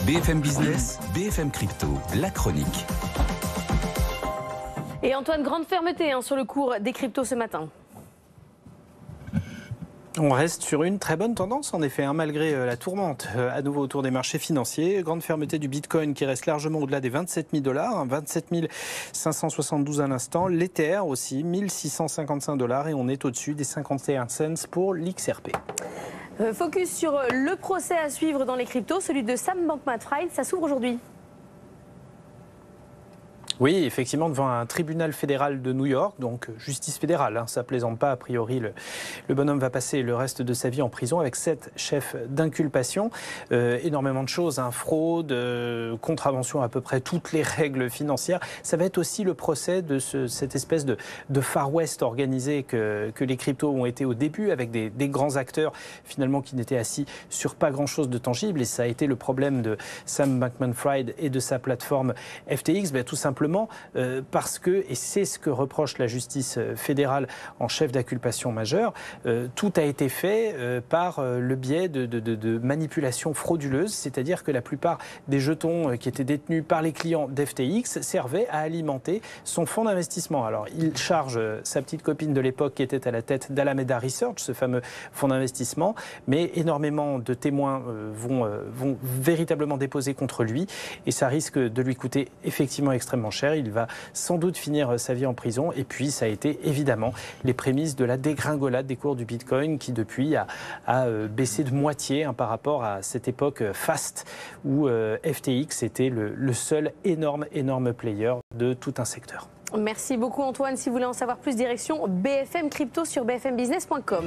BFM Business, BFM Crypto, la chronique. Et Antoine, grande fermeté sur le cours des cryptos ce matin. On reste sur une très bonne tendance, en effet, malgré la tourmente à nouveau autour des marchés financiers. Grande fermeté du Bitcoin qui reste largement au-delà des 27 000 $, 27 572 à l'instant. L'Ether aussi, 1655 $, et on est au-dessus des 51 cents pour l'XRP. Focus sur le procès à suivre dans les cryptos, celui de Sam Bankman-Fried. Ça s'ouvre aujourd'hui. Oui, effectivement, devant un tribunal fédéral de New York, donc justice fédérale, ça plaisante pas, a priori. Le bonhomme va passer le reste de sa vie en prison avec 7 chefs d'inculpation. Énormément de choses, fraude, contravention à peu près toutes les règles financières. Ça va être aussi le procès de cette espèce de Far West organisé que les cryptos ont été au début, avec des grands acteurs finalement qui n'étaient assis sur pas grand-chose de tangible. Et ça a été le problème de Sam Bankman-Fried et de sa plateforme FTX, tout simplement parce que, et c'est ce que reproche la justice fédérale en chef d'inculpation majeure, tout a été fait par le biais de manipulations frauduleuses, c'est-à-dire que la plupart des jetons qui étaient détenus par les clients d'FTX servaient à alimenter son fonds d'investissement. Alors il charge sa petite copine de l'époque qui était à la tête d'Alameda Research, ce fameux fonds d'investissement, mais énormément de témoins vont véritablement déposer contre lui et ça risque de lui coûter effectivement extrêmement cher. Il va sans doute finir sa vie en prison. Et puis, ça a été évidemment les prémices de la dégringolade des cours du Bitcoin qui, depuis, a baissé de moitié par rapport à cette époque faste où FTX était le seul énorme player de tout un secteur. Merci beaucoup Antoine. Si vous voulez en savoir plus, direction BFM Crypto sur bfmbusiness.com.